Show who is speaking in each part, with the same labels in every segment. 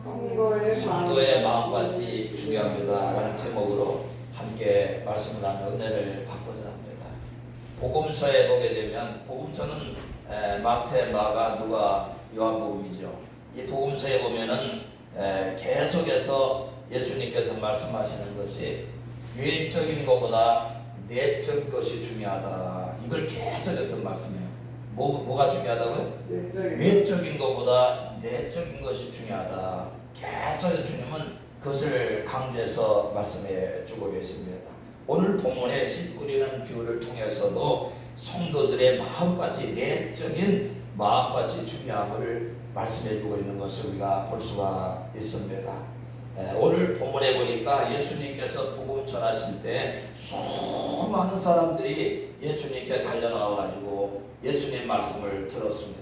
Speaker 1: 성도의 마음밭이 중요합니다 라는 제목으로 함께 말씀을 나누며 은혜를 받고자 합니다. 복음서에 보게 되면 복음서는 마태, 마가, 누가, 요한복음이죠. 이 복음서에 보면은 계속해서 예수님께서 말씀하시는 것이 외적인 것보다 내적인 것이 중요하다. 이걸 계속해서 말씀해요. 뭐가 중요하다고요? 외적인 것보다 내적인 것이 중요하다. 계속 주님은 그것을 강조해서 말씀해 주고 계십니다. 오늘 본문의 씨 뿌리는 비유를 통해서도 성도들의 마음밭이, 내적인 마음밭이 중요함을 말씀해 주고 있는 것을 우리가 볼 수가 있습니다. 오늘 본문에 보니까 예수님께서 복음 전하실 때 수많은 사람들이 예수님께 달려나와 가지고 예수님 말씀을 들었습니다.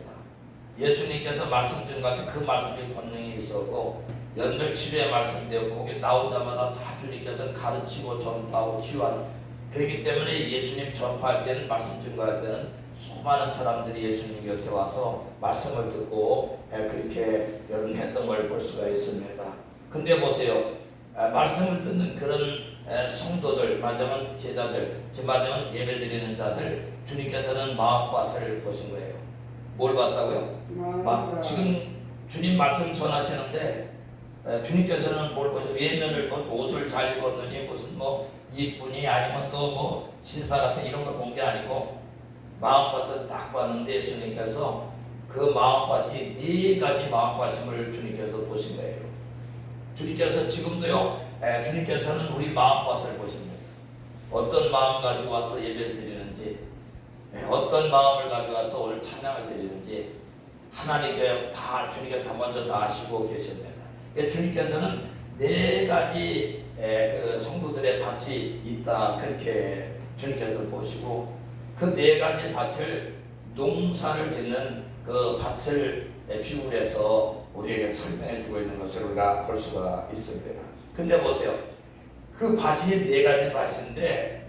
Speaker 1: 예수님께서 말씀 중 같은 그 말씀이 권능이 있었고 연들 치료의 말씀인데요, 거기 나오자마자 다 주님께서 가르치고 전파하고 치유하는, 그렇기 때문에 예수님 전파할 때는, 말씀 증거할 때는 수많은 사람들이 예수님 곁에 와서 말씀을 듣고 그렇게 여러분 했던 걸 볼 수가 있습니다. 근데 보세요, 말씀을 듣는 그런 성도들, 말하자면 제자들, 즉 말하자면 예배드리는 자들, 주님께서는 마음밭을 보신 거예요. 뭘 봤다고요? 지금 주님 말씀 전하시는데 주님께서는 뭘 보세요? 외면을 보고 옷을 잘 입었느니 무슨 이쁜이 아니면 또 신사 같은 이런 걸 본 게 아니고 마음밭을 딱 봤는데 예수님께서 그 마음밭이 네 가지 마음밭임을 주님께서 보신 거예요. 주님께서 지금도요, 주님께서는 우리 마음밭을 보십니다. 어떤 마음 가지고 와서 예배를 드리는지, 어떤 마음을 가지고 와서 오늘 찬양을 드리는지 하나님께 다 주님께서 다 먼저 다 아시고 계십니다. 주님께서는 네 가지 그 성도들의 밭이 있다, 그렇게 주님께서 보시고 그 네 가지 밭을, 농사를 짓는 그 밭을 비유를 해서 우리에게 설명해 주고 있는 것을 우리가 볼 수가 있습니다. 근데 보세요, 그 밭이 네 가지 밭인데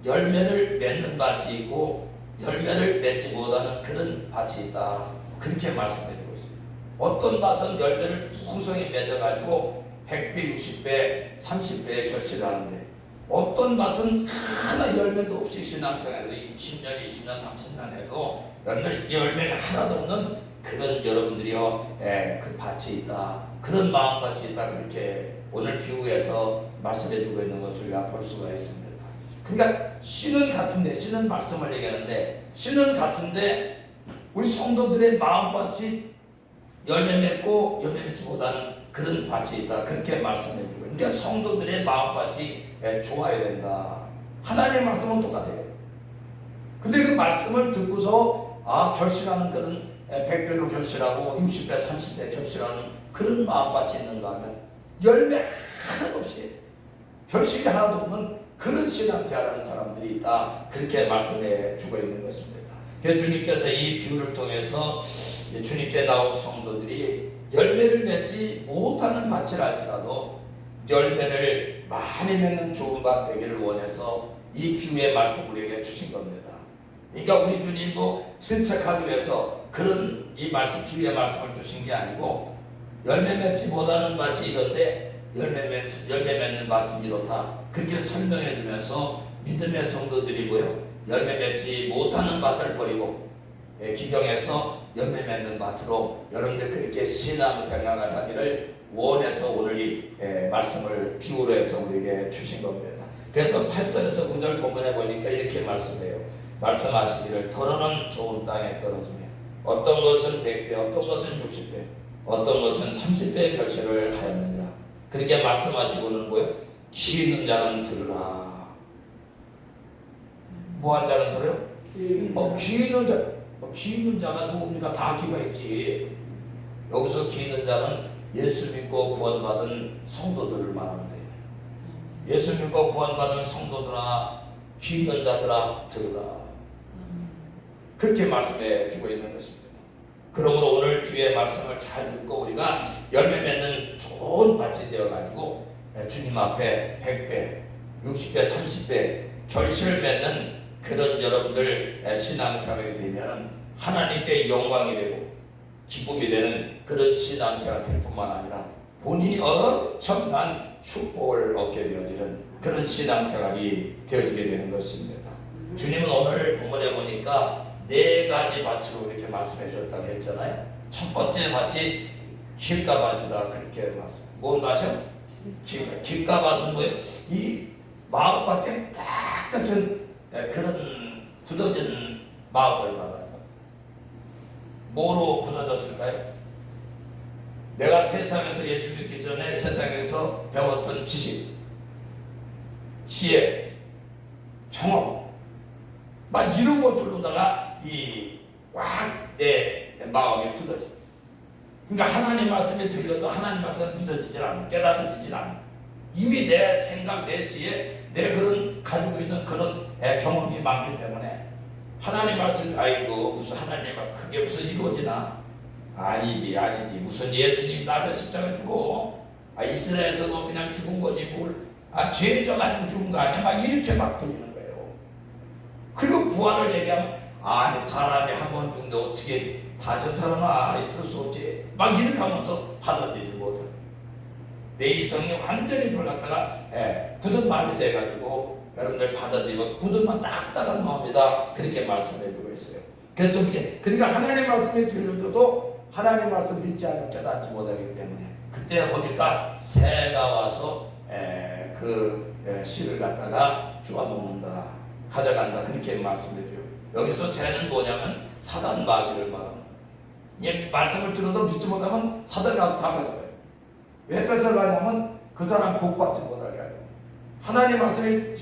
Speaker 1: 열매를 맺는 밭이 있고 열매를 맺지 못하는 그런 밭이 있다, 그렇게 말씀해 주고 있습니다. 어떤 밭은 열매를 풍성히 맺어가지고 100배, 60배, 30배의 결실을 하는데 어떤 밭은 하나 열매도 없이 신앙생활을 10년, 20년, 30년 해도 열매가 하나도 없는 그런 여러분들이요, 그 밭이 있다, 그런 마음밭이 있다, 그렇게 오늘 비유해서 말씀해 주고 있는 것을 우리가 볼 수가 있습니다. 그러니까 씨는 같은데, 씨는 말씀을 얘기하는데 씨는 같은데 우리 성도들의 마음밭이 열매 맺고 열매 맺지 못하는 그런 밭이 있다, 그렇게 말씀해 주고, 그러니까 성도들의 마음밭이 좋아야 된다. 하나님의 말씀은 똑같아요. 근데 그 말씀을 듣고서 결실하는 그런 100배로 결실하고 60배, 30배 결실하는 그런 마음밭이 있는가 하면 열매 하나도 없이, 결실이 하나도 없는 그런 신앙생활하는 사람들이 있다, 그렇게 말씀해 주고 있는 것입니다. 그래서 주님께서 이 비유를 통해서 주님께 나온 성도들이 열매를 맺지 못하는 밭을 할지라도 열매를 많이 맺는 좋은 밭 되기를 원해서 이 비유의 말씀을 우리에게 주신 겁니다. 그러니까 우리 주님도 실책하기 위해서 그런 이 말씀, 비유의 말씀을 주신 게 아니고 열매 맺지 못하는 밭이 이런데 열매 맺는 밭은 이렇다, 그렇게 설명해 주면서 믿음의 성도들이 열매 맺지 못하는 밭을 버리고 기경해서 열매 맺는 밭으로 여러분들 그렇게 신앙생활을 하기를 원해서 오늘 이 말씀을 비유로 해서 우리에게 주신 겁니다. 그래서 8절에서 9절 본문에 보니까 이렇게 말씀하시기를 더러는 좋은 땅에 떨어지며 어떤 것은 100배, 어떤 것은 60배, 어떤 것은 30배의 결실을 하였느니라. 그렇게 말씀하시고는 귀 있는 자는 들으라. 뭐한 자는 들어요? 귀 있는 자. 귀 있는 자가 누굽니까? 다 귀가 있지. 여기서 귀 있는 자는 예수 믿고 구원받은 성도들을 말하는데, 예수 믿고 구원받은 성도들아, 귀 있는 자들아 들으라, 그렇게 말씀해 주고 있는 것입니다. 그러므로 오늘 주의 말씀을 잘 듣고 우리가 열매 맺는 좋은 밭이 되어가지고 주님 앞에 100배, 60배, 30배 결실을 맺는 그런 여러분들 신앙생활이 되면 하나님께 영광이 되고 기쁨이 되는 그런 신앙생활 될 뿐만 아니라 본인이 엄청난 축복을 얻게 되어지는 그런 신앙생활이 되어지게 되는 것입니다. 주님은 오늘 본문에 보니까 4가지 밭으로 이렇게 말씀해 주셨다고 했잖아요. 첫 번째 밭이 길가밭이다 그렇게 말씀. 뭔 밭이요? 길가밭은 뭐예요? 이 마음밭에 딱 잡힌 그런 굳어진 마음을 말하는 거예요. 뭐로 굳어졌을까요? 내가 세상에서 예수 믿기 전에 세상에서 배웠던 지식, 지혜, 경험 막 이런 것들로다가 내 마음이 굳어져. 그러니까 하나님 말씀이 들려도 하나님 말씀은 믿어지질 않아, 깨달아지질 않아. 이미 내 생각, 내 지혜, 내 그런 가지고 있는 그런 경험이 많기 때문에 하나님 말씀, 아이고 무슨 하나님 말 그게 무슨 이루어지나? 아니지 무슨 예수님 나를 십자가 주고 이스라엘에서도 그냥 죽은 거지 뭘 죄져 가지고 죽은 거 아니야? 막 이렇게 막 들리는 거예요. 그리고 부활을 얘기하면 아니 사람이 한 번 죽는데 어떻게 다시 살아나 있을 수 없지 막 이렇게 하면서 받아들이지 못해. 내 이성이 완전히 그걸 갖다가 굳은 마음이 돼가지고 여러분들 받아들이고 굳은 마음 딱딱한 마음이다 그렇게 말씀해주고 있어요. 그래서 그러니까 하나님 말씀이 들려줘도 하나님 말씀 믿지 않고 깨닫지 못하기 때문에 그때 보니까 새가 와서 씨를 갖다가 주워먹는다 가져간다 그렇게 말씀해줘요. 여기서 새는 뭐냐면 사단 마귀를 말합니다. 말씀을 들어도 믿지 못하면 사단이 와서 다 뺏어가요. 왜 뺏어가냐면 그 사람 복 받지 못하게 하려고. 하나님 말씀이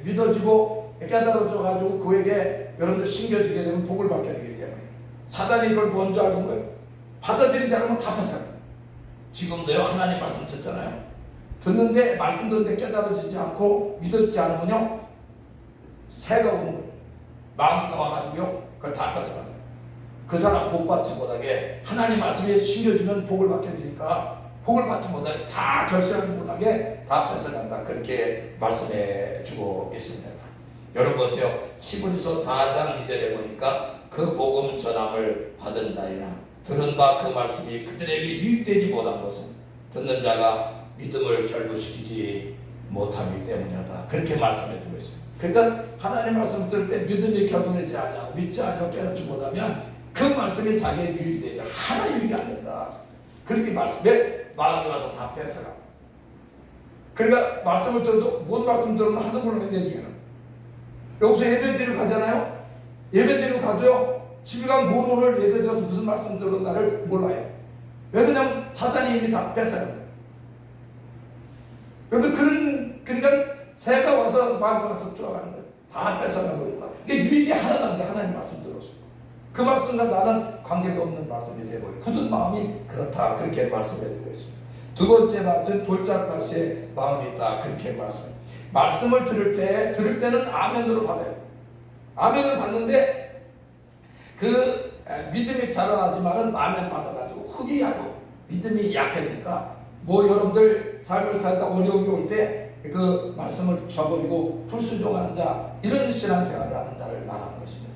Speaker 1: 믿어지고 깨달아져가지고 그에게 여러분들 신겨지게 되면 복을 받게 되기 때문에 사단이 그걸 먼저 알는 거예요. 받아들이지 않으면 다 뺏어가요. 지금도요 하나님 말씀 듣잖아요. 듣는데 말씀 듣는데 깨달아지지 않고 믿었지 않으면요 새가 오는 거예요. 마귀가 와가지고요 그걸 다 뺏어가요. 그 사람 복 받지 못하게 하나님 말씀에 신겨지면 복을 받게 되니까 복을 받지 못하게 다 결실하지 못하게 다 뺏어간다 그렇게 말씀해 주고 있습니다. 여러분 보세요. 히브리서 4장 2절에 보니까 그 복음 전함을 받은 자이나 들은 바 그 말씀이 그들에게 유익되지 못한 것은 듣는 자가 믿음을 결부시키지 못하기 때문이다 그렇게 말씀해 주고 있어요. 그러니까 하나님 말씀 들을 때 믿음이 결부되지 않냐고 믿지 않냐고 깨닫지 못하면 그 말씀이 자기의 유익이 되지 하나 유익이 안 된다 그렇게 말씀에 마귀 와서 다 뺏어가. 그러니까 말씀을 들어도 뭔 말씀 들으면 하도 모르는 내 중에는 여기서 예배드리러 가잖아요. 예배드리러 가도요 집에 가면 오늘 예배드려서 무슨 말씀 들었나를 몰라요. 왜 그냥 사단이 이미 다 뺏어요. 그러니까 새가 와서 마귀가 와서 들어가는 거예요. 다 뺏어가는 거예요. 이게 유익이 하나도 안 돼. 하나님 말씀 들었어. 그 말씀과 나는 관계가 없는 말씀이 되고 굳은 마음이 그렇다 그렇게 말씀해주고 있습니다. 두 번째 밭은 돌짝밭의 마음이 있다 그렇게 말씀을 들을 때는 아멘으로 받아요. 아멘을 받는데 그 믿음이 자라나지만은 아멘 받아가지고 흡의하고 믿음이 약해지니까 여러분들 삶을 살다 어려움이 올 때 그 말씀을 저버리고 불순종하는 자 이런 신앙생활을 하는 자를 말하는 것입니다.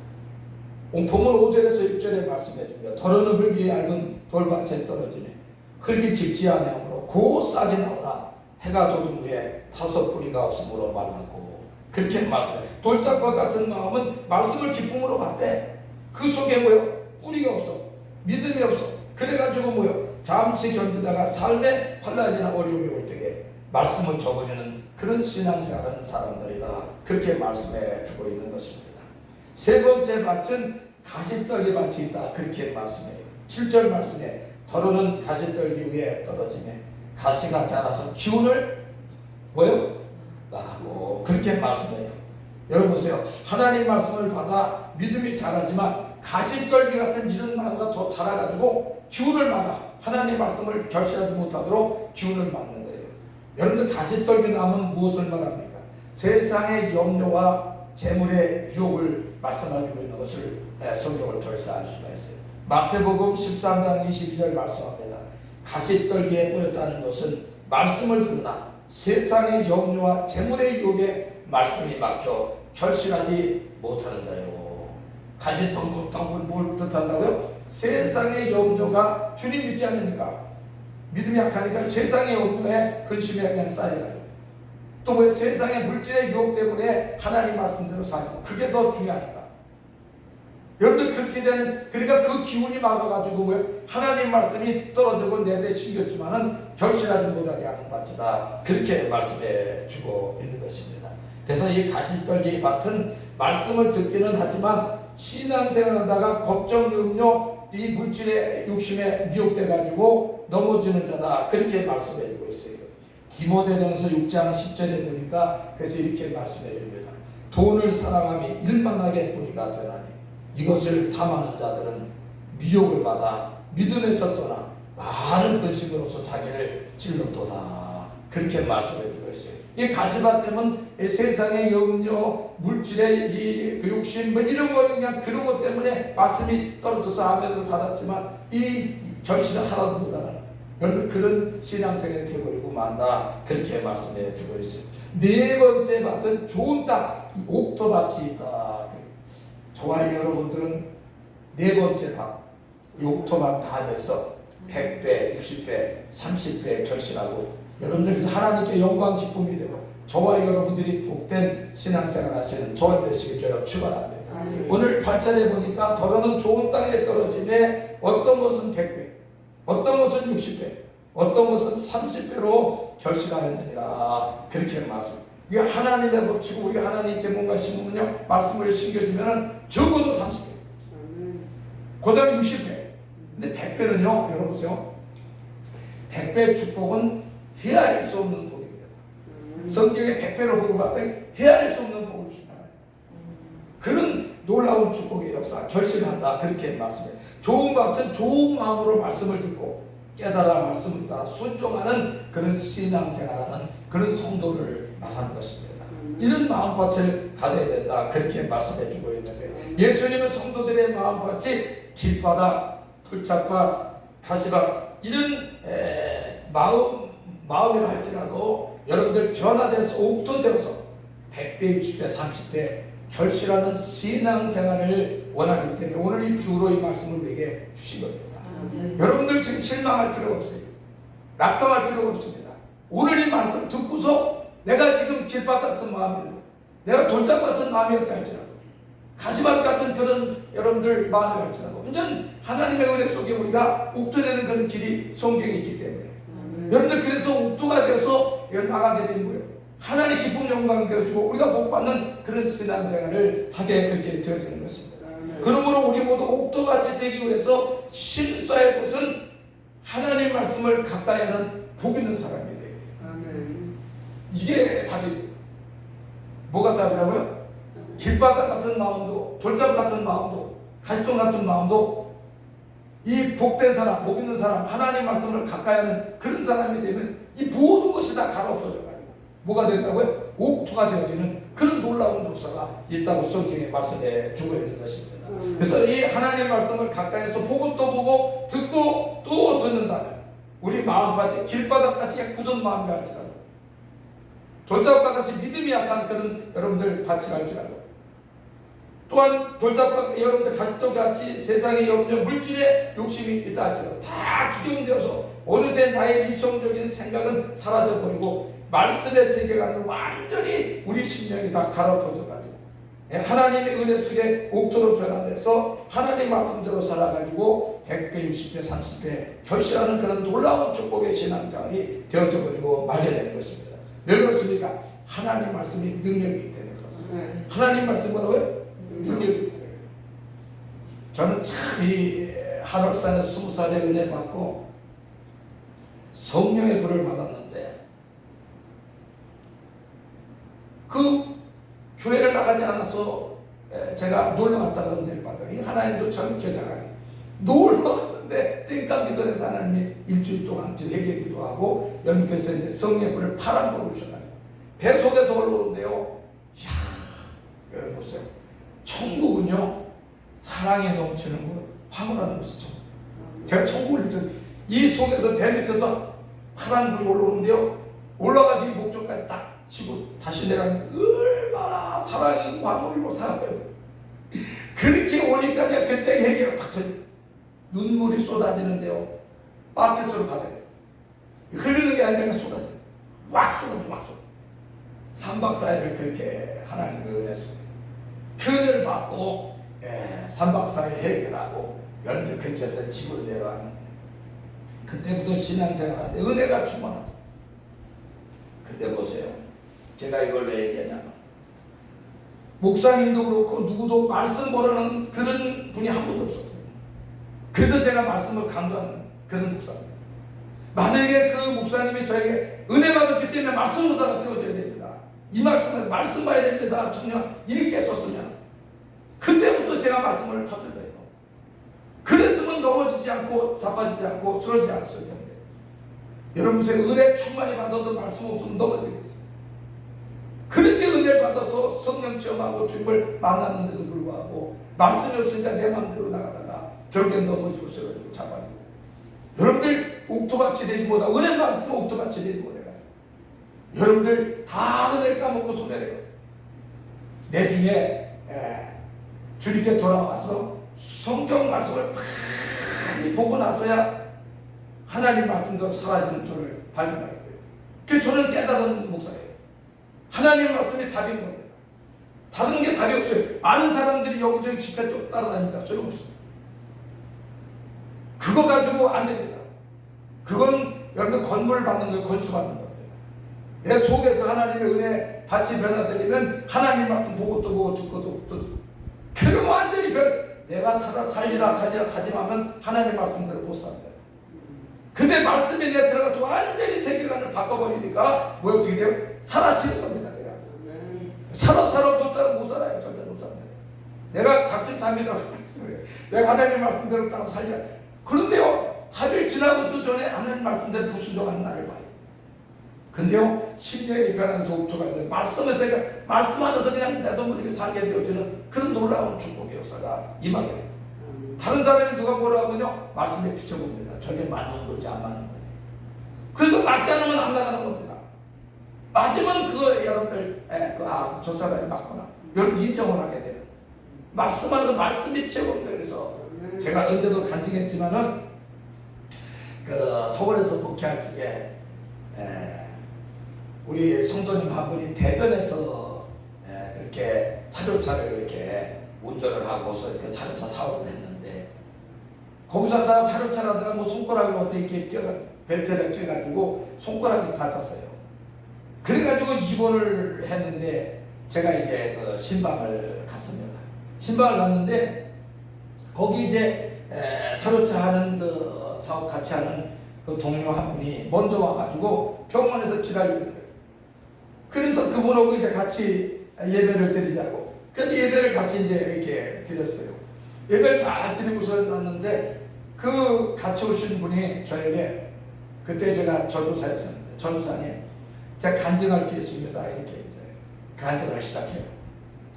Speaker 1: 본문 5절에서 6절에 말씀해 줍니다. 더러는 흙이 얇은 돌밭에 떨어지네 흙이 깊지 아니하므로 곧싹이 나오나 해가 돋은 후에 타서 뿌리가 없으므로 말랐고 그렇게 말씀해요. 돌짝과 같은 마음은 말씀을 기쁨으로 받되 그 속에 뿌리가 없어 믿음이 없어 그래가지고 잠시 견디다가 삶의 환난이나 어려움이 올 때에 말씀을 저버리는 그런 신앙생활하는 사람들이다 그렇게 말씀해 주고 있는 것입니다. 세 번째 밭은 가시떨기 밭이 있다 그렇게 말씀해요. 7절 말씀에 더러는 가시떨기 위에 떨어지네 가시가 자라서 기운을 나고 그렇게 말씀해요. 여러분 보세요. 하나님 말씀을 받아 믿음이 자라지만 가시떨기 같은 이런 나무가 더 자라가지고 기운을 막아 하나님 말씀을 결실하지 못하도록 기운을 막는 거예요. 여러분들 가시떨기 나무는 무엇을 말합니까? 세상의 염려와 재물의 유혹을 말씀하고 있는 것을 성경을 통해서 알 수가 있어요. 마태복음 13장 22절 말씀합니다. 가시떨기에 뿌렸다는 것은 말씀을 듣나 세상의 염려와 재물의 유혹에 말씀이 막혀 결실하지 못하는 자요. 가시덩굴 뭘 뜻한다고요?
Speaker 2: 세상의 염려가 주님 믿지 않으니까, 믿음이 약하니까 세상의 염려에 근심이 그냥 쌓여가요. 또 왜 세상의 물질의 유혹 때문에 하나님 말씀대로 살고, 그게 더 중요하니까. 여러분들 그렇게 되는, 그러니까 그 기운이 막아가지고 왜 하나님 말씀이 떨어지고 내대 신겼지만은 결실하지 못하게 하는 밭이다, 그렇게 말씀해 주고 있는 것입니다. 그래서 이 가시떨기 밭은 말씀을 듣기는 하지만 신앙생활하다가 걱정, 염려, 이 물질의 욕심에 미혹돼 가지고 넘어지는 자다, 그렇게 말씀해 주고 있어요. 디모데전서 6장 10절에 보니까 그래서 이렇게 말씀해 줍니다. 돈을 사랑함이 일만하게 뿌리가 되나니 이것을 탐하는 자들은 미혹을 받아 믿음에서 떠나 많은 근심으로서 자기를 찔러도다, 그렇게 말씀해 주고 있어요. 이 가시밭 은 세상의 염려, 물질의 그 욕심, 뭐 이런 거, 그냥 그런 것 때문에 말씀이 떨어져서 아멘을 받았지만 이 결실을 하나도 못하는, 여러분 그런 신앙생활을 해버리고 만다, 그렇게 말씀해 주고 있어요. 네 번째 밭은 좋은 땅, 옥토밭이 있다. 저와 여러분들은 네 번째 밭, 이 옥토밭 다 돼서 100배, 60배, 30배 결실하고, 여러분들께서 하나님께 영광 기쁨이 되고 저와 여러분들이 복된 신앙생활 하시는 저와 되시길 저희가 축원합니다. 오늘 8절에 보니까 더러는 좋은 땅에 떨어짐에 어떤 것은 100배, 어떤 것은 60배, 어떤 것은 30배로 결실하였느니라, 그렇게 말씀. 이게 하나님의 법칙이고, 우리가 하나님께 뭔가 심으면요, 말씀을 심겨주면은 적어도 30배, 그 다음에 60배. 근데 100배는요, 여러분 보세요, 100배 축복은 헤아릴 수 없는 복입니다. 성경에 100배로 복을 받더니 헤아릴 수 없는 복을 주잖아요. 그런 놀라운 축복의 역사 결실한다, 그렇게 말씀해요. 좋은 밭은 좋은 마음으로 말씀을 듣고 깨달아 말씀을 따라 순종하는 그런 신앙생활하는 그런 성도를 말하는 것입니다. 이런 마음밭을 가져야 된다, 그렇게 말씀해 주고 있는데, 예수님은 성도들의 마음밭이 길바닥, 풀짝밭, 가시밭, 이런 마음이라 할지라도 여러분들 변화돼서 옥토되어서 100배, 60배, 30배 결실하는 신앙생활을 원하기 때문에 오늘 이 비유로 이 말씀을 내게 주신 겁니다. 여러분들 지금 실망할 필요가 없어요. 낙담할 필요가 없습니다. 오늘 이 말씀 듣고서 내가 지금 길밭 같은 마음이고, 내가 돌장 같은 마음이었다 할지라도, 가시밭 같은 그런 여러분들 마음이 할지라도, 완전 하나님의 은혜 속에 우리가 옥토되는 그런 길이 성경에 있기 때문에 여러분들 그래서 옥토가 되어서 나가게 된 거예요. 하나님 기쁨 영광 되어주고 우리가 복받는 그런 신앙생활을 하게 그렇게 되어지는 것입니다. 그러므로 우리 모두 옥토같이 되기 위해서 신사의 것은 하나님 말씀을 가까이 하는 복 있는 사람이 돼야 돼요. 이게 답이. 뭐가 답이라고요? 길바닥 같은 마음도, 돌장 같은 마음도, 가시종 같은 마음도, 이 복된 사람, 복 있는 사람, 하나님 말씀을 가까이 하는 그런 사람이 되면 이 모든 것이 다 갈아엎어져가지고 뭐가 된다고요? 옥토가 되어지는 그런 놀라운 역사가 있다고 성경에 말씀해 주고 있는 것입니다. 그래서 이 하나님 말씀을 가까이서 보고 또 보고 듣고 또 듣는다면 우리 마음같이 길바닥같이 굳은 마음이 할지라도, 돌짝밭 같이 믿음이 약한 그런 여러분들 밭이 할지라도, 또한 돌짝밭 여러분들 가시떡 같이 세상의 염려, 물질의 욕심이 있다 할지라도 다 기경되어서 어느새 나의 이성적인 생각은 사라져버리고 말씀의 세계관은 완전히 우리 심령이 다 갈아엎어져가지고 하나님의 은혜 속에 옥토로 변화돼서 하나님 말씀대로 살아가지고 100배, 60배, 30배 결실하는 그런 놀라운 축복의 신앙생활이 되어져버리고 말게 되는 것입니다. 왜 그렇습니까? 하나님 말씀이 능력이기 때문에 그렇습니다. 하나님 말씀 뭐라고요? 능력이기 때문에. 저는 참 이 한옥산에 20살에 은혜 받고 성령의 불을 받았는데, 그 교회를 나가지 않아서 제가 놀러 갔다가 은혜를 받아요. 하나님도 참 계산하게 놀러 갔는데 땡깡 기도해서 하나님이 일주일 동안 회개 기도하고 연결해서 이제 성령의 불을 파란 불을 주셔가지고 배 속에서 올라오는데요. 이야, 여러분 보세요. 천국은요 사랑이 넘치는 곳, 황홀한 곳이죠. 제가 천국을 느꼈어요. 이 속에서 배 밑에서 파란 불이 올라오는데요, 올라가지고 목적까지 딱 치고 다시 내려가면 얼마나 사랑이고 황홀이고 사랑해요. 그렇게 오니까 그때 회개가 팍 터져. 눈물이 쏟아지는데요. 바켓으로 받아요. 흐르는 게 아니라 쏟아져요. 왁 쏟아져, 왁 쏟아져. 3박 4일을 그렇게 하나님의 은혜 속에 그 은혜를 받고 3박 4일 해결하고 여러분들 그렇게 해서 집으로 내려왔는데 그때부터 신앙생활하는데 은혜가 충만하다. 근데 보세요. 제가 이걸 왜 얘기하냐면 목사님도 그렇고 누구도 말씀 모르는 그런 분이 한 분도 없었어요. 그래서 제가 말씀을 강조하는 그런 목사입니다. 만약에 그 목사님이 저에게 은혜 받았기 때문에 말씀으로다가 세워줘야 됩니다. 이 말씀에서 말씀 봐야 됩니다. 청년 이렇게 했었으면 그때부터 제가 말씀을 팠을 거예요. 그랬으면 넘어지지 않고 자빠지지 않고 쓰러지지 않았을 텐데 여러분의 은혜 충만히 받아도 말씀 없으면 넘어지겠어요. 그렇게 은혜를 받아서 성령 체험하고 주님을 만났는데도 불구하고 말씀이 없으니까 내 마음대로 나가다가 결국엔 넘어지고 쓰러지고 자빠지고 여러분들 옥토밭이 되지 못하 은혜 받으면 옥토밭이 되지 못해가지고 여러분들 다 은혜를 까먹고 소멸해요. 나중에 주님께 돌아와서 성경 말씀을 많이 보고 나서야 하나님 말씀대로 사라지는 저를 발견하게 돼요. 그래서 저는 깨달은 목사예요. 하나님 말씀이 답인 겁니다. 다른 게 답이 없어요. 많은 사람들이 여기저기 집회 또 따라다닙니다. 소용없어요. 그거 가지고 안 됩니다. 그건 여러분 건물을 받는 거예요. 건수받는 겁니다. 내 속에서 하나님의 은혜 밭이 변화되려면 하나님 말씀 보고 또 보고 듣고 또 듣고 그러면 완전히 내가 살리라 다짐하면 하나님 말씀대로 못 삽니다. 근데 말씀에 내가 들어가서 완전히 세계관을 바꿔버리니까 뭐 어떻게 돼요? 사라지는 겁니다. 그냥 못 살아요. 절대 못 삽니다. 내가 작심삼일이라고 했어요. 내가 하나님 말씀대로 따라 살려. 그런데요 3일 지나고도 전에 하나님 말씀대로 불순종하는 나를 봐요. 근데요 10년이 변하면서 옥토가 말씀에서 말씀 안에서 그냥 나도 모르게 살게 되어지는 그런 놀라운 축복의 역사가 임하게 돼요. 다른 사람이 누가 뭐라 하면요 말씀에 비춰봅니다. 저게 맞는 건지 안 맞는 건지. 그래서 맞지 않으면 안 나가는 겁니다. 맞으면 그거 여러분들 저 사람이 맞구나 여러분 인정을 하게 돼요. 말씀 안에서 말씀이 최고입니다. 그래서 제가 언제도 간증했지만은 그 서울에서 목회할 적에 우리 성도님 한 분이 대전에서 그렇게 사료차를 이렇게 운전을 하고서 이렇게 사료차 사업을 했는데 거기서 하다가 사료차를 하다가 뭐 손가락을 어떻게 이렇게 벨트를 껴가지고 손가락이 다쳤어요. 그래가지고 입원을 했는데 제가 이제 그 신방을 갔습니다. 신방을 갔는데 거기 이제 사료차 하는 그 사업 같이 하는 그 동료 한 분이 먼저 와가지고 병원에서 기다리고 있는 거예요. 그래서 그분하고 이제 같이 예배를 드리자고. 그래서 예배를 같이 이제 이렇게 드렸어요. 예배를 잘 드리고서 났는데 그 같이 오신 분이 저에게 그때 제가 전도사였었는데 전도사님 제가 간증할 게 있습니다. 이렇게 이제 간증을 시작해요.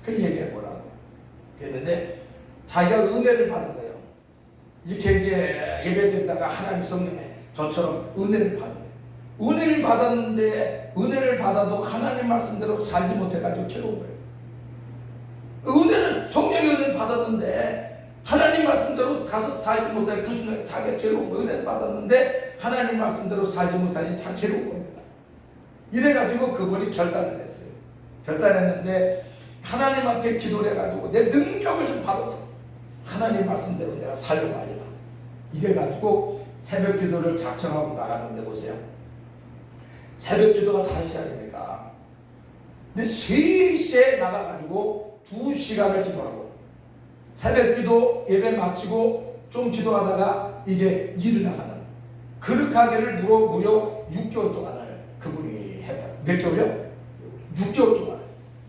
Speaker 2: 그 얘기해 보라고. 그랬는데 자기가 은혜를 받은 거예요. 이렇게 이제 예배 드리다가 하나님 성령에 저처럼 은혜를 받은 거예요. 은혜를 받았는데 은혜를 받아도 하나님 말씀대로 살지 못해가지고 괴로운 거예요. 은혜는 성령의 은혜를 받았는데 하나님 말씀대로 가서 살지 못하니 불순하게 자기가 괴로운 거예요. 은혜를 받았는데 하나님 말씀대로 살지 못하니 참 괴로운 겁니다. 이래가지고 그분이 결단을 했어요. 결단했는데 하나님 앞에 기도를 해가지고 내 능력을 좀 받아서 하나님 말씀대로 내가 살려고 하리라. 이래가지고 새벽 기도를 작정하고 나갔는데 보세요. 새벽 기도가 5시간입니까? 근데 3시에 나가가지고 2시간을 기도하고 새벽 기도 예배 마치고 좀 기도하다가 이제 일을 나가는 그렇게 하기를 무려 6개월 동안을 그분이 해봐요. 몇 개월요? 6개월 동안.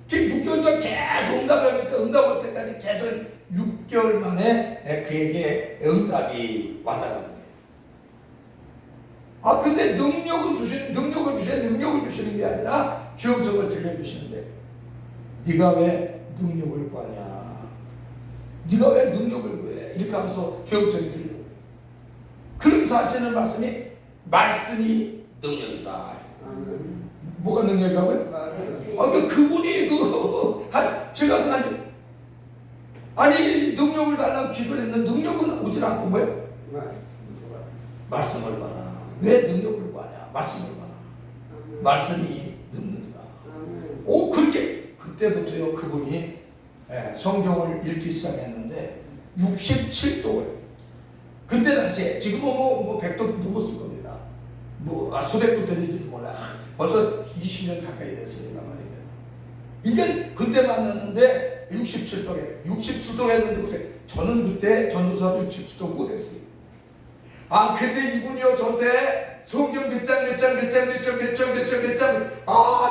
Speaker 2: 그 6개월 동안 계속 응답하니까 응답할 때까지 계속 6개월 만에 그에게 응답이 왔다는 거예요. 근데 능력을 주시는 게 아니라 주음성을 들려주시는데 네가 왜 능력을 구하냐? 네가 왜 능력을 구해? 이렇게 하면서 주음성이 들려요. 그러면서 하시는 말씀이 능력이다. 뭐가 능력이라고요? 그분이 제가 아니 능력을 달라고 기도를 했는데 능력은 오질 않고 뭐예요?
Speaker 1: 말씀을 봐라. 왜 능력을 구하냐? 말씀을 봐라. 말씀이 능력이다. 오, 그렇게 그때부터요 그분이 성경을 읽기 시작했는데 67독을 그때 당시에 지금은 뭐 100독 넘었을 겁니다. 수백도 되는지도 몰라. 벌써 20년 가까이 됐으니까 말입니다. 이게 그때 만났는데 67독 했는데 보세요. 저는 그때 전도사도 67독 못했어요. 근데 이분이요 저한테 성경 몇 장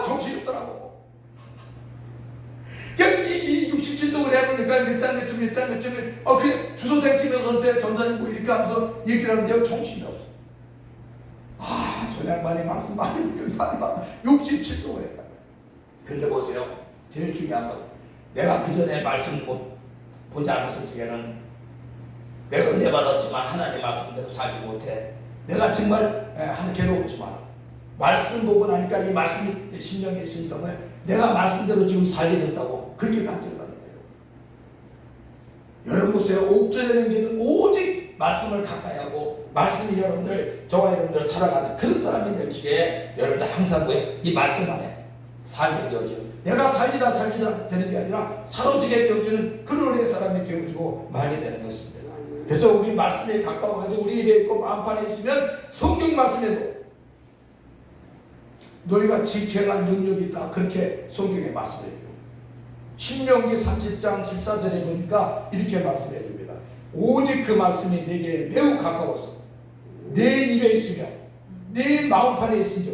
Speaker 1: 정신이 없더라고. 이 67독을 해보니까 몇 장 그냥 주소 댕기면서 전사님 뭐 이렇게 하면서 얘기를 하는데 정신이 없어. 저 양반이 말씀 많이 부르는 말이 67독을 했다고요. 근데 보세요. 제일 중요한 건 내가 그 전에 말씀 보지 않았을 적에는 내가 은혜 받았지만 하나님 말씀대로 살지 못해. 내가 정말 괴로웠지만 말씀 보고 나니까 이 말씀이 심령에 있으니까 내가 말씀대로 지금 살게 됐다고 그렇게 간증을 하는 거예요. 여러분 보세요. 옥죄되는 길은 오직 말씀을 가까이 하고 말씀이 저와 여러분들 살아가는 그런 사람이 되기에 여러분들 항상 이 말씀 안에 살게 되어지는 내가 살리라 되는 게 아니라 사로지게 되어지는 그런 은혜의 사람이 되어지고 말게 되는 것입니다. 그래서 우리 말씀에 가까워가지고 우리 입에 있고 마음판에 있으면 성경 말씀에도 너희가 지켜갈 능력이 있다. 그렇게 성경에 말씀해줘요. 신명기 30장 14절에 보니까 이렇게 말씀해 줍니다. 오직 그 말씀이 내게 매우 가까워서 내 입에 있으며 내 마음판에 있으며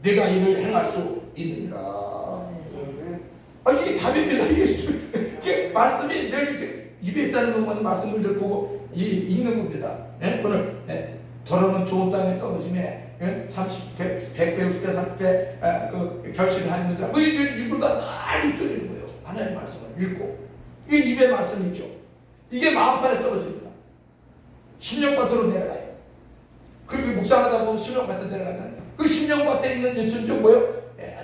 Speaker 1: 내가 이를 행할 수 있느니라. 이게 답입니다. 이게 말씀이 내 입에 있다는 것만 말씀을 늘 보고 읽는 겁니다. 오늘 더러는 좋은 땅에 떨어짐에 30배, 100배, 60배, 30배 그 결실을 하는데 이걸 다 읽어주는 거예요. 하나님의 말씀을 읽고 이게 입에 말씀이 있죠. 이게 마음판에 떨어집니다. 심령밭으로 내려가요. 그리고 묵상하다 보면 심령밭에 내려가잖아요. 그 심령밭에 있는 예수는 뭐예요?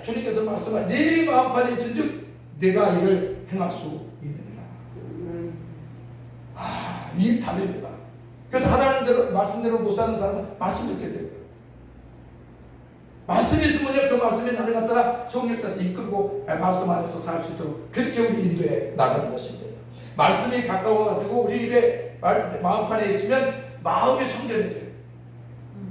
Speaker 1: 주님께서 말씀한 네 마음판에 있은 즉 내가 이를 행할 수 있느니라. 이 답입니다. 그래서 하나님대로 말씀대로 못 사는 사람은 말씀을 듣게 돼요. 말씀이 있으면 그 말씀이 나를 갖다가 성령께서 이끌고 말씀 안에서 살 수 있도록 그렇게 우리 인도에 나가는 것입니다. 말씀이 가까워가지고 우리 입에 마음판에 있으면 마음이 성결해져요.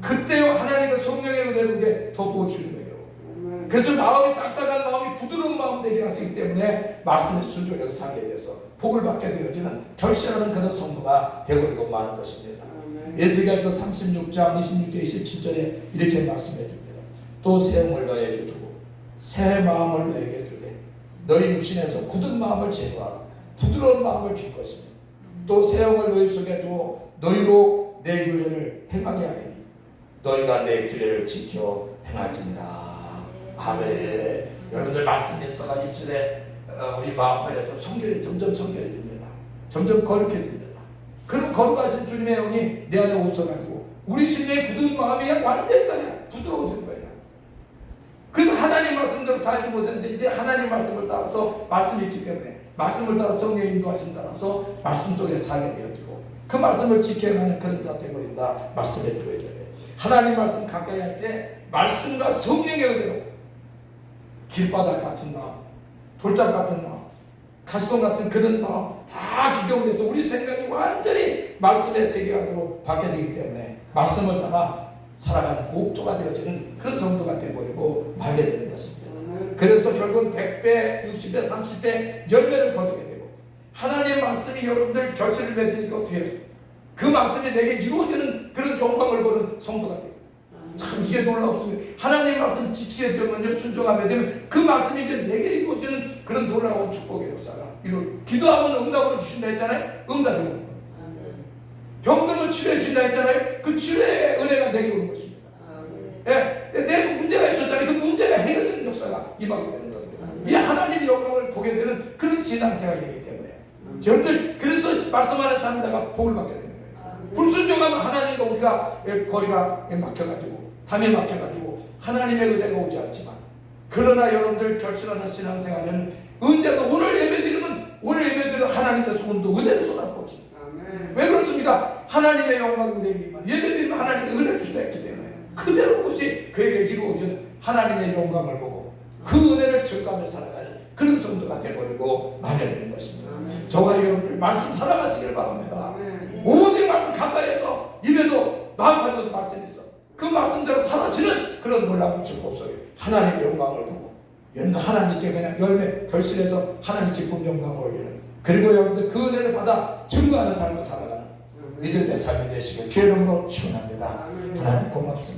Speaker 1: 그때요 하나님의 성령의 은혜를 덮어주는 거예요. 그래서 마음이 딱딱한 마음이 부드러운 마음 되게 하시기 때문에 말씀에 순종해서 살게 돼서 복을 받게 되어지는 결실하는 그런 성도가 되고 마는 것입니다. 에스겔서 36장 26절 27절에 이렇게 말씀해 줍니다. 또 새 영을 너에게 두고 새 마음을 너에게 주되 너희 육신에서 굳은 마음을 제거하고 부드러운 마음을 줄 것이며 또 새 영을 너희 속에 두어 너희로 내 규례를 행하게 하리니 너희가 내 규례를 지켜 행할지니라. 아멘. 여러분들 말씀이 있어가 입술에 우리 마음판에서 성결이 점점 성결해집니다. 점점 거룩해집니다. 그럼 거룩하신 주님의 영이 내 안에 오셔가지고 우리 심령의 굳은 마음이 완전히 그냥 부드러워지는 거예요. 그래서 하나님 말씀대로 살지 못했는데 이제 하나님 말씀을 따라서 말씀이 있기 때문에 말씀을 따라 성령의 인도하심 따라서 말씀 속에 살게 되어지고 그 말씀을 지켜가는 그런 자 되어버린다 말씀해 주고 있는데 하나님 말씀 가까이 할 때 말씀과 성령의 은혜로 길바닥 같은 마음, 돌짝 같은 마음, 가시동 같은 그런 마음 다 기경돼서 우리 생각이 완전히 말씀의 세계관으로 바뀌어지기 때문에 말씀을 따라 살아가는 옥토가 되어지는 그런 정도가 되어버리고 말게 되는 것입니다. 그래서 결국은 100배, 60배, 30배 열매를 거두게 되고 하나님의 말씀이 여러분들 결실을 맺으니까 어떻게 해요? 그 말씀이 내게 이루어지는 그런 영광을 보는 성도가 돼요. 참 이게 놀라웠습니다. 하나님의 말씀 지키게 되면요 순종하게 되면 그 말씀이 이제 내게 이루어지는 그런 놀라운 축복의 역사가 기도하면 응답으로 주신다 했잖아요. 응답이 오는 거예요. 병들면 치료해 주신다 했잖아요. 그 치료의 은혜가 내게 오는 것입니다. 내 문제가 있었잖아요. 그 문제가 해결되는 역사가 임하게 되는 겁니다. 이 하나님의 영광을 보게 되는 그런 신앙생활이기 때문에 여러분들 그래서 말씀 안에 사는 자가 복을 받게 되는 거예요. 불순종하면 하나님과 우리가 거리가 막혀가지고 담에 막혀가지고 하나님의 은혜가 오지 않지만 그러나 여러분들 결실하는 신앙생활은 언제도 오늘 예배드리면 오늘 예배드리면 하나님께서 오늘도 은혜를 쏟아부어집니다. 왜 그렇습니까?
Speaker 2: 하나님의 영광이 우리에게 임한 예배드리면 하나님께 은혜 주시다 했기 때문에 그대로 그것이 그에게 이루어지는 하나님의 영광을 보고 그 은혜를 증가하며 살아가는 그런 성도가 되어버리고 말해야 되는 것입니다. 저와 여러분들 말씀 살아가시기를 바랍니다. 오직 말씀 가까이에서 입에도 마음에도 말씀이 있어. 그 말씀대로 사라지는 그런 놀라운 축복 속에 하나님의 영광을 보고 연도 하나님께 그냥 열매 결실해서 하나님 기쁨 영광을 올리는 그리고 여러분들 그 은혜를 받아 증거하는 삶을 살아가는 믿음의 삶이 되시길 주의 이름으로 축원합니다. 하나님 고맙습니다.